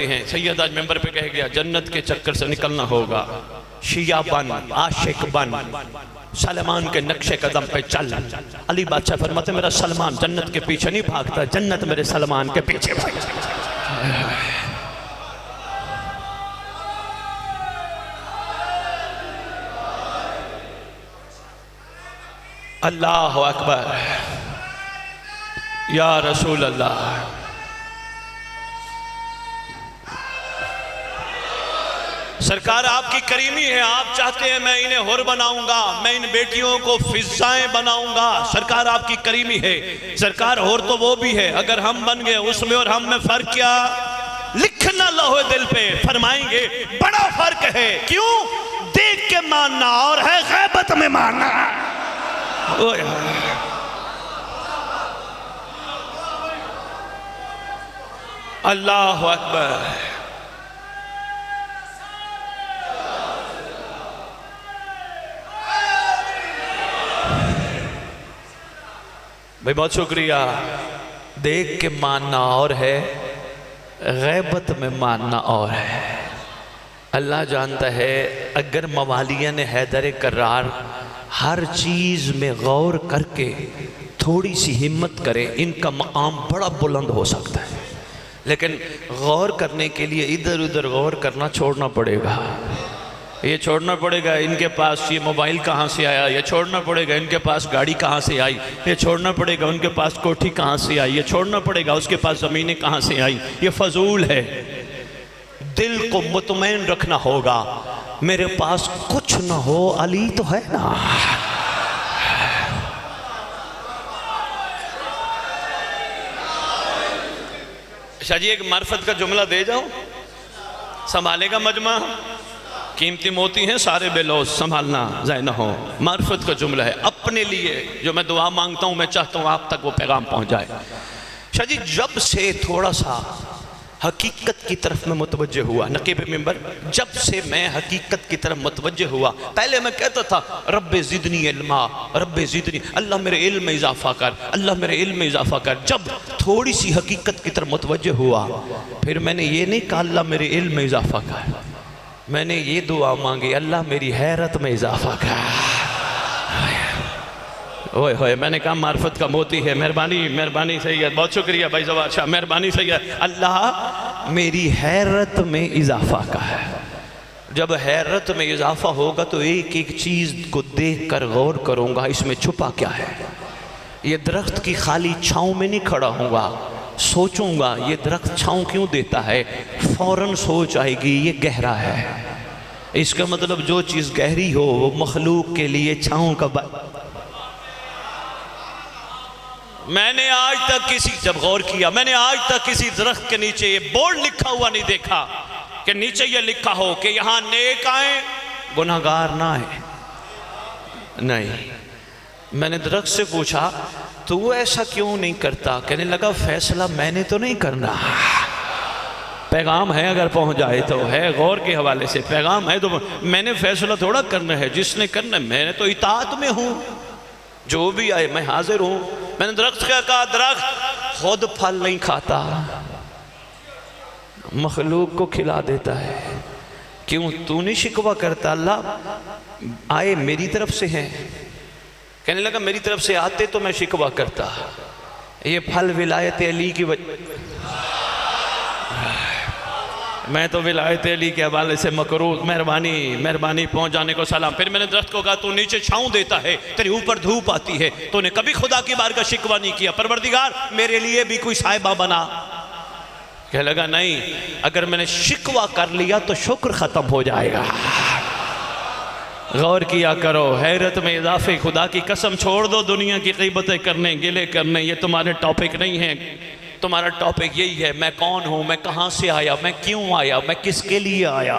कहती हैं, सैयद आज मेंबर पे कह गया जन्नत के चक्कर से निकलना होगा, शिया बन, आशिक बन, सलमान के नक्शे कदम पे चल। अली बादशाह फरमाते मेरा सलमान जन्नत के पीछे नहीं भागता, जन्नत मेरे सलमान के पीछे भागता। अल्लाह अकबर, या रसूल अल्लाह। सरकार आपकी करीमी है, आप चाहते हैं मैं इन्हें हुर बनाऊंगा, मैं इन बेटियों को फिजाएं बनाऊंगा। सरकार आपकी करीमी है। सरकार हुर तो वो भी है, अगर हम बन गए उसमें और हम में फर्क क्या? लिखना लोहे दिल पे, फरमाएंगे बड़ा फर्क है। क्यों? देख के मानना और है गैबत में मानना। अल्लाह अकबर। भाई बहुत शुक्रिया। देख के मानना और है, गैबत में मानना और है। अल्लाह जानता है अगर मवालिया ने हैदर करार हर चीज़ में गौर करके थोड़ी सी हिम्मत करे, इनका मकाम बड़ा बुलंद हो सकता है। लेकिन गौर करने के लिए इधर उधर गौर करना छोड़ना पड़ेगा। ये छोड़ना पड़ेगा इनके पास ये मोबाइल कहाँ से आया, ये छोड़ना पड़ेगा इनके पास गाड़ी कहाँ से आई, ये छोड़ना पड़ेगा उनके पास कोठी कहाँ से आई, ये छोड़ना पड़ेगा उसके पास ज़मीनें कहाँ से आई। ये फजूल है। दिल को मुतमईन रखना होगा, मेरे पास कुछ ना हो, अली तो है ना। शाह जी एक मार्फत का जुमला दे जाओ, संभालेगा मजमा। कीमती मोती हैं सारे बेलौस, संभालना जाए ना हो। मार्फत का जुमला है अपने लिए, जो मैं दुआ मांगता हूँ मैं चाहता हूँ आप तक वो पैगाम पहुँच जाए। शाह जी जब से थोड़ा सा हकीकत की तरफ में मुतवज्जे हुआ, नकीब मेंबर, जब से मैं हकीकत की तरफ मुतवज्जे हुआ, पहले मैं कहता था रब्बे ज़िदनी इल्मा, रब्बे ज़िदनी, अल्लाह मेरे इल्म में इजाफा कर, अल्लाह मेरे इल्म में इजाफा कर। जब थोड़ी सी हकीकत की तरफ मुतवज्जे हुआ, फिर मैंने ये नहीं कहा अल्लाह मेरे इल्म में इजाफा कर, मैंने ये दुआ मांगी अल्लाह मेरी हैरत में इजाफा कर। ओए होए, मैंने कहा मार्फत का मोती है। मेहरबानी मेहरबानी, सही है, बहुत शुक्रिया भाई जवार शाह, मेहरबानी, सही है। अल्लाह मेरी हैरत में इजाफा का है। जब हैरत में इजाफा होगा तो एक एक चीज़ को देख कर गौर करूँगा इसमें छुपा क्या है। ये दरख्त की खाली छाँव में नहीं खड़ा होऊंगा, सोचूंगा ये दरख्त छाँव क्यों देता है, फौरन सोच आएगी ये गहरा है। इसका मतलब जो चीज़ गहरी हो वो मखलूक के लिए छाँव का मैंने आज तक किसी, जब गौर किया, मैंने आज तक किसी दरख्त के नीचे ये बोर्ड लिखा हुआ नहीं देखा कि नीचे ये लिखा हो कि यहाँ नेक आए गुनाहगार ना आए। नहीं, मैंने दरख्त से पूछा तो वो ऐसा क्यों नहीं करता, कहने लगा फैसला मैंने तो नहीं करना, पैगाम है अगर पहुंच जाए तो है, गौर के हवाले से पैगाम है तो मैंने फैसला थोड़ा करना है, जिसने करना है मैंने तो इताअत में हूँ, जो भी आए मैं हाजिर हूँ। मैंने दरख्त क्या कहा, दरख्त खुद फल नहीं खाता, मखलूक को खिला देता है। क्यों तू नहीं शिकवा करता, अल्लाह आए मेरी तरफ से हैं। कहने लगा मेरी तरफ से आते तो मैं शिकवा करता, ये फल विलायत अली की वजह, मैं तो विलायत अली के हवाले से मकरूज, मेहरबानी मेहरबानी, पहुंच जाने को सलाम। फिर मैंने दरख्त को कहा तू नीचे छाँव देता है, तेरे ऊपर धूप आती है, तूने कभी खुदा की बार का शिकवा नहीं किया, परवरदिगार मेरे लिए भी कोई साहिबा बना। कह लगा नहीं, अगर मैंने शिकवा कर लिया तो शुक्र खत्म हो जाएगा। गौर किया करो, हैरत में इजाफे, खुदा की कसम छोड़ दो दुनिया की ग़ीबतें करने, गिले करने, ये तुम्हारे टॉपिक नहीं है। तुम्हारा टॉपिक यही है मैं कौन हूँ, मैं कहाँ से आया, मैं क्यों आया, मैं किसके लिए आया।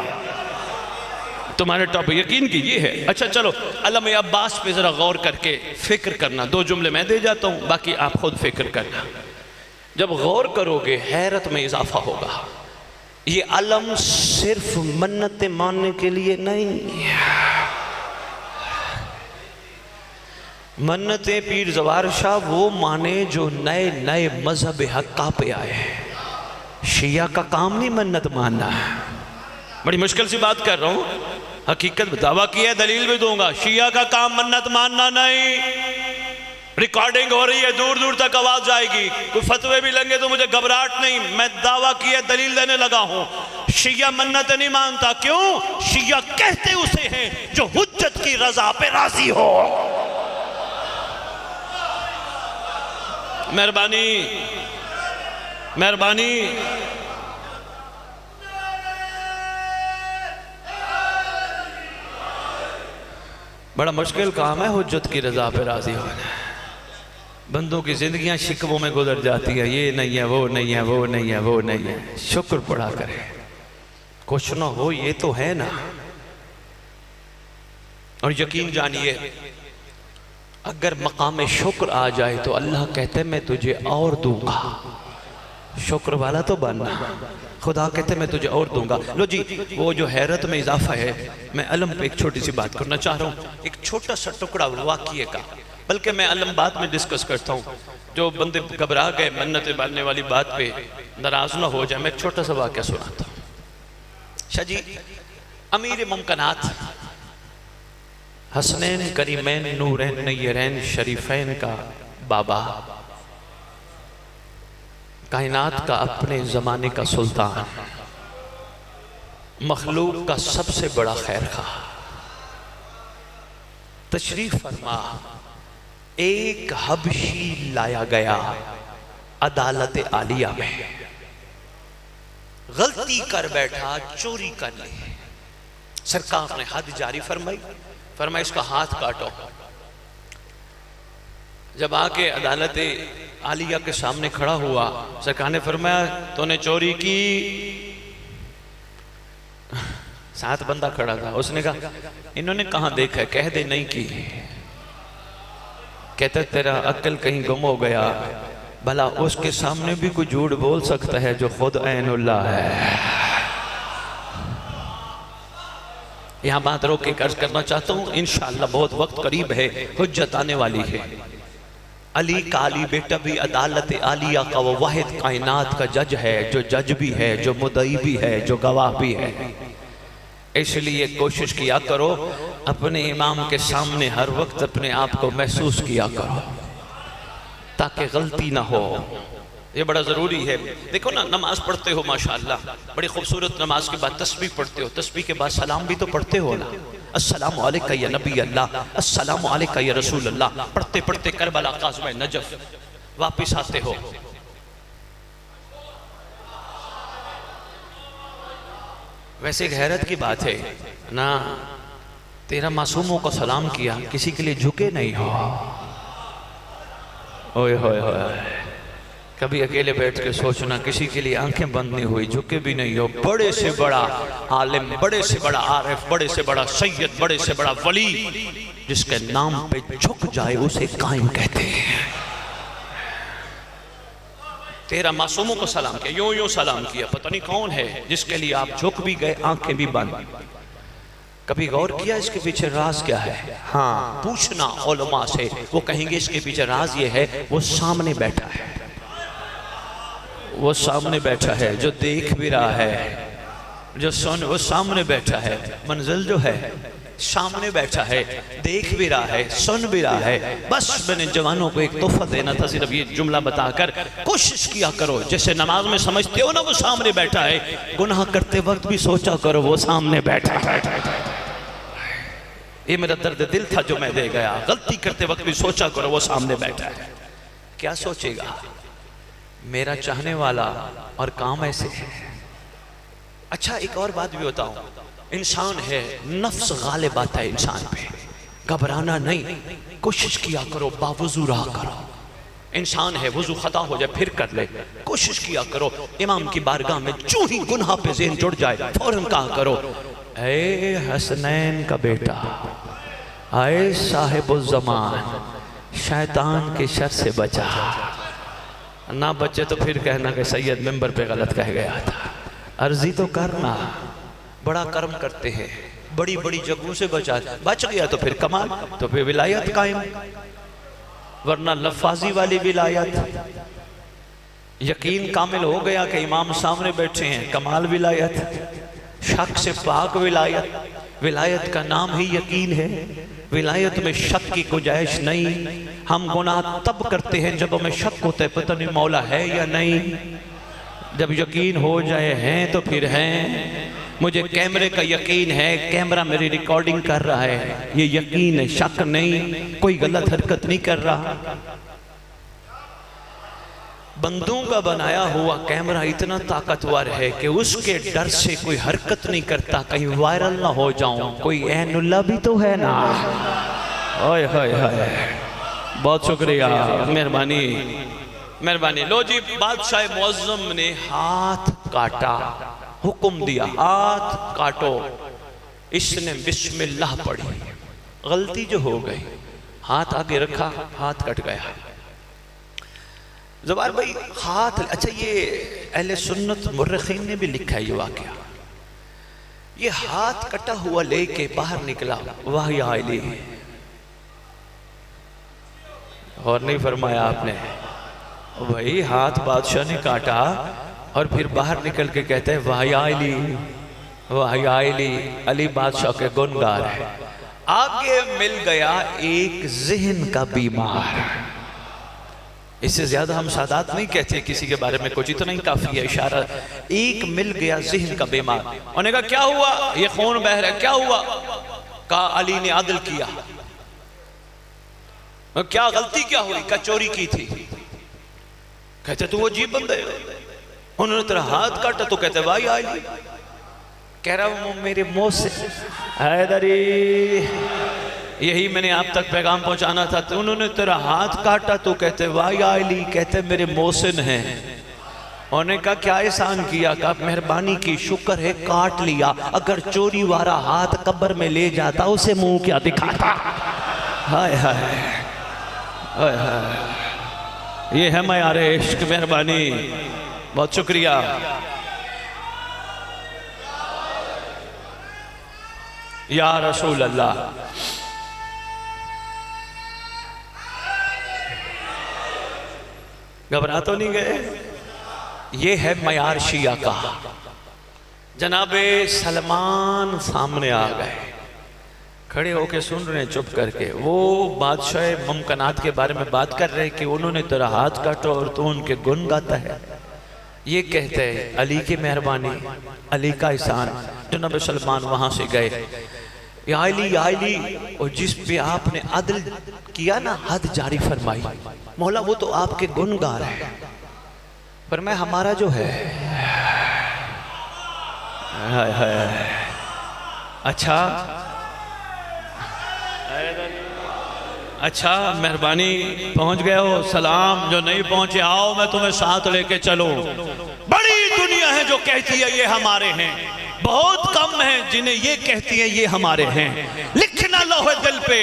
तुम्हारे टॉपिक यकीन कीजिए है। अच्छा चलो, अल्लाह में अब्बास पे ज़रा गौर करके फ़िक्र करना, 2 जुमले मैं दे जाता हूँ, बाकी आप खुद फ़िक्र करना। जब गौर करोगे हैरत में इजाफा होगा। ये अलम सिर्फ मन्नत मानने के लिए नहीं, मन्नतें पीर ज़वार शाह वो माने जो नए नए मजहब हक्का पे आए हैं। शिया का काम नहीं मन्नत मानना। बड़ी मुश्किल सी बात कर रहा हूँ, हकीकत दावा किया, दलील भी दूंगा। शिया का काम मन्नत मानना नहीं। रिकॉर्डिंग हो रही है, दूर दूर तक आवाज जाएगी, कोई फतवे भी लेंगे तो मुझे घबराहट नहीं। मैं दावा किया, दलील देने लगा हूं। शिया मन्नत नहीं मानता। क्यों? शिया कहते उसे हैं जो हुज्जत की रजा पे राजी हो। मेहरबानी मेहरबानी। बड़ा मुश्किल काम है हुज्जत की रजा पे राजी होना। बंदों की जिंदगियां शिकवों में गुजर जाती है, ये नहीं है, वो नहीं है, वो नहीं है, वो नहीं है। शुक्र पड़ा करे, कुछ ना हो ये तो है ना। और यकीन जानिए, अगर मकाम शुक्र आ जाए तो अल्लाह कहते मैं तुझे और दूंगा। शुक्र वाला तो बनना। खुदा कहते मैं तुझे और दूंगा। लो जी, वो जो हैरत में इजाफा है, मैं अलम पे एक छोटी सी बात करना चाह रहा हूँ, एक छोटा सा टुकड़ा वाक़िए का, बल्कि मैं अलम बाद में डिस्कस करता हूँ। जो बंदे घबरा गए मन्नत बांधने वाली बात पे नाराज ना हो जाए, मैं एक छोटा सा वाक़या सुनाता हूँ। शाह जी, अमीर मुमकिनात हसनैन करीमैन नूरैन नय्यरैन शरीफैन का बाबा, कायनात का अपने ज़माने का सुल्तान, मखलूक का सबसे बड़ा खैर खा, तशरीफ फरमा एक हबशी लाया गया अदालत आलिया में। गलती कर बैठा, चोरी कर ली। सरकार ने हद जारी फरमाई, फरमाया इसका हाथ काटो। जब आके अदालत आलिया के सामने खड़ा हुआ, सरकार ने फरमाया तूने चोरी की। साथ बंदा खड़ा था, उसने कहा इन्होंने कहाँ देखा है, कह दे नहीं की। कहता तेरा अक्ल कहीं गुम हो गया, भला उसके सामने भी कोई झूठ बोल सकता है जो खुद ऐनुल्लाह है। यहां बात रोक के अर्ज करना चाहता हूं, इंशाअल्लाह बहुत वक्त करीब है, हुज्जत आने वाली है। अली का अली बेटा भी अदालत आलिया का वो वाहिद कायनात का जज है, जो जज भी है, जो मुदई भी है, जो गवाह भी है। इसलिए कोशिश किया करो अपने इमाम के सामने हर वक्त अपने आप को महसूस किया करो, ताकि गलती ना हो। ये बड़ा ज़रूरी है। देखो ना, नमाज पढ़ते हो माशाअल्लाह, बड़ी खूबसूरत नमाज के बाद तस्बीह पढ़ते हो, तस्बीह के बाद सलाम भी तो पढ़ते हो ना, अस्सलामु अलैका या नबी अल्लाह, अस्सलामु अलैका या रसूल अल्लाह। पढ़ते पढ़ते करबला काज़िम नजफ वापिस आते हो। वैसे एक हैरत की बात है ना, तेरा मासूमों को सलाम किया, किसी के लिए झुके नहीं हो। ओए होए होए, कभी अकेले बैठ के सोचना, किसी के लिए आंखें बंद नहीं हुई, झुके भी नहीं हो। बड़े से बड़ा आलिम, बड़े से बड़ा आरिफ, बड़े से बड़ा सैयद, बड़े से बड़ा वली, जिसके नाम पे झुक जाए उसे कायम कहते हैं। तेरा मासूमों को सलाम किया, यूं यूं सलाम किया, पता नहीं कौन है जिसके लिए आप झुक भी गए, आंखें भी बंद। कभी गौर किया इसके पीछे राज क्या है? हाँ, पूछना उलमा से, वो कहेंगे इसके पीछे राज ये है, वो सामने बैठा है, वो सामने बैठा है, जो देख भी रहा है, जो सुन, वो सामने बैठा है। मंजिल जो है सामने बैठा है, देख भी रहा है, सुन भी रहा है। बस मैंने जवानों को एक तोहफा देना था, सिर्फ ये जुमला बताकर कोशिश किया करो, जैसे नमाज में समझते हो ना वो सामने बैठा है, गुनाह करते वक्त भी सोचा करो वो सामने बैठा है। ये मेरा दर्द दिल था जो मैं दे गया। गलती करते वक्त भी सोचा करो वो सामने बैठा है। क्या सोचेगा? मेरा चाहने वाला, और काम ऐसे है। अच्छा, एक और बात भी बताऊं, इंसान है, नफ्स गालिब आता है इंसान पे, घबराना नहीं, कोशिश किया करो, बावजू रहा करो। इंसान है, वजू खता हो जाए फिर कर ले, कोशिश किया करो। इमाम की बारगाह में जो ही गुनाह पे ज़हन जुड़ जाए, फौरन कहा करो, ऐ हसनैन का बेटा, आए साहिबुल ज़मान, शैतान के शर से बचा। ना बचे तो फिर कहना कि सैयद मेंबर पे गलत कह गया था। अर्जी तो करना, बड़ा कर्म करते हैं, बड़ी बड़ी जगहों से बच गया तो फिर कमाल, तो फिर विलायत कायम, वरना लफाजी वाली विलायत यकीन कामिल हो गया कि इमाम सामने बैठे हैं, कमाल विलायत, शक से पाक विलायत। विलायत का नाम ही यकीन है, विलायत में शक की गुंजाइश नहीं। हम गुनाह तब करते हैं जब हमें शक होता है पता नहीं मौला है या नहीं। जब यकीन हो जाए हैं तो फिर हैं। मुझे कैमरे का यकीन है, कैमरा मेरी रिकॉर्डिंग कर रहा है, ये यकीन है, शक नहीं। कोई गलत हरकत नहीं कर रहा। बंदों का बनाया हुआ कैमरा इतना ताकतवर है कि उसके डर से कोई हरकत नहीं करता, कहीं वायरल ना हो जाऊं। कोई ऐनुल्ला भी तो है ना। ओए हाय हाय, बहुत शुक्रिया, मेहरबानी मेहरबानी। लो जी, बादशाह मुअज्जम ने हाथ काटा, हुक्म दिया हाथ काटो। इसने बिस्मिल्लाह पढ़ी, गलती जो हो गई, हाथ आगे रखा, हाथ कट गया। ज़ुबार भाई हाथ, अच्छा ये अहले सुन्नत मुर्रिखीन ने भी लिखा है ये वाक़या। ये हाथ कटा हुआ लेके बाहर निकला, वाह या अली, और नहीं फरमाया आपने भाई, हाथ बादशाह ने काटा और फिर बाहर निकल के कहते हैं वाह या अली, वाह या अली। अली बादशाह के गुनगार है। आगे मिल गया एक ज़हन का बीमार। इससे ज्यादा हम सादात नहीं कहते किसी के बारे में, कुछ इतना ही काफी है इशारा। एक मिल गया ज़हन का बीमार। उन्होंने कहा क्या हुआ, ये खून बह रहा है, क्या हुआ? कहा अली ने आदिल किया। क्या गलती क्या हुई? क्या चोरी की थी? कहते तू वो अजीब बंदे, उन्होंने तेरा हाथ काटा तो कहते भाई अली। कह रहा हूं मेरे मुंह से हैदरी, यही मैंने आप तक पैगाम पहुंचाना था। तो उन्होंने तेरा हाथ काटा तो कहते वाह अली, कहते मेरे मोहसिन हैं। उन्होंने कहा क्या एहसान किया? कहा मेहरबानी की, शुक्र है काट लिया, अगर चोरी वाला हाथ कब्र में ले जाता उसे मुंह क्या दिखाता। हाय हाय हाय हाय, ये है मयारे इश्क, मेहरबानी, बहुत शुक्रिया। या रसूल अल्लाह। घबरा तो नहीं गए? ये है मयार शिया का। जनाबे सलमान सामने आ गए, खड़े होके सुन रहे हैं चुप करके। वो बादशाह मुमकनात के बारे में बात कर रहे हैं कि उन्होंने तेरा हाथ काटा और तू उनके गुण गाता है। ये कहते हैं अली की मेहरबानी, अली का एहसान। जनाब सलमान वहां से गए, या अली, और जिस पे आपने अदल किया ना, हद जारी फरमाई, मौला वो तो आपके गुण गा रहे हैं, पर मैं हमारा जो है अच्छा अच्छा, मेहरबानी, पहुंच गए हो, सलाम। जो नहीं पहुंचे आओ, मैं तुम्हें साथ लेके चलूं। बड़ी दुनिया है जो कहती है ये हमारे हैं, बहुत कम है जिन्हें ये कहती है ये हमारे हैं। लिखना लोहे दिल पे,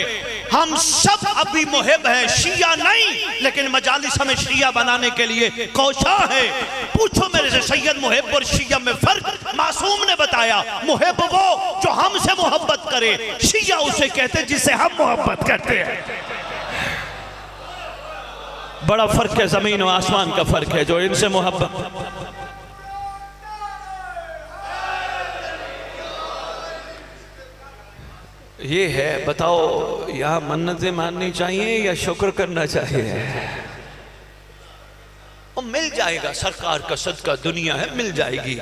हम सब अभी मुहिब हैं, शिया नहीं, लेकिन मजालिस हमें शिया बनाने के लिए कोशा है। पूछो मेरे से सैयद मुहिब और शिया में फर्क। मासूम ने बताया मुहिब वो जो हमसे मोहब्बत करे, शिया उसे कहते जिससे हम मोहब्बत करते हैं। बड़ा फर्क है, जमीन और आसमान का फर्क है। जो इनसे मोहब्बत, ये है, बताओ यहाँ मन्नतें माननी चाहिए या शुक्र करना चाहिए? और मिल जाएगा, सरकार का सदका दुनिया है, मिल जाएगी।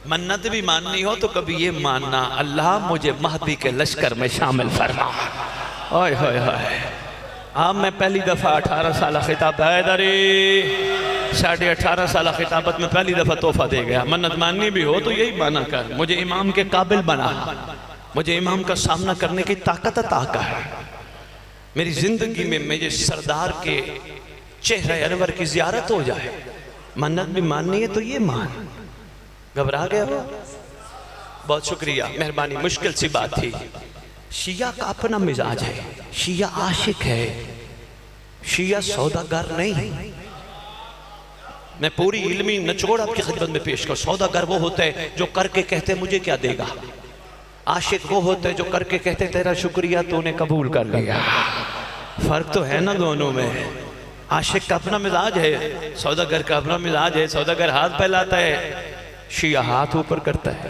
मन्नत भी माननी हो तो कभी ये मानना अल्लाह मुझे महदी के लश्कर में शामिल फरमा। ओए होए होए, अब मैं पहली दफ़ा 18 साल खिताब हैदरी 18.5 साल खिताबत में पहली दफ़ा तोहफा दे गया। मन्नत माननी भी हो तो यही माना कर, मुझे इमाम के काबिल बना, मुझे इमाम का सामना करने की ताकत अता कर। मेरी जिंदगी में मेरे सरदार के चेहरे अनवर की जियारत हो जाए। मन्नत भी माननी है तो ये मान। घबरा गया हो? बहुत शुक्रिया, मेहरबानी। मुश्किल सी बात थी। शिया का अपना मिजाज है, शिया आशिक है, शिया सौदागर नहीं। मैं पूरी इल्मी निचोड़ आपकी खिदमत में पेश कर। सौदागर वो होता है जो करके कहते मुझे क्या देगा, आशिक वो होता है जो करके कहते तेरा शुक्रिया तूने कबूल कर लिया। फर्क तो है ना दोनों में। आशिक का अपना मिजाज है, सौदागर का अपना मिजाज है। सौदागर हाथ फैलाता है, शिया हाथ ऊपर करता है।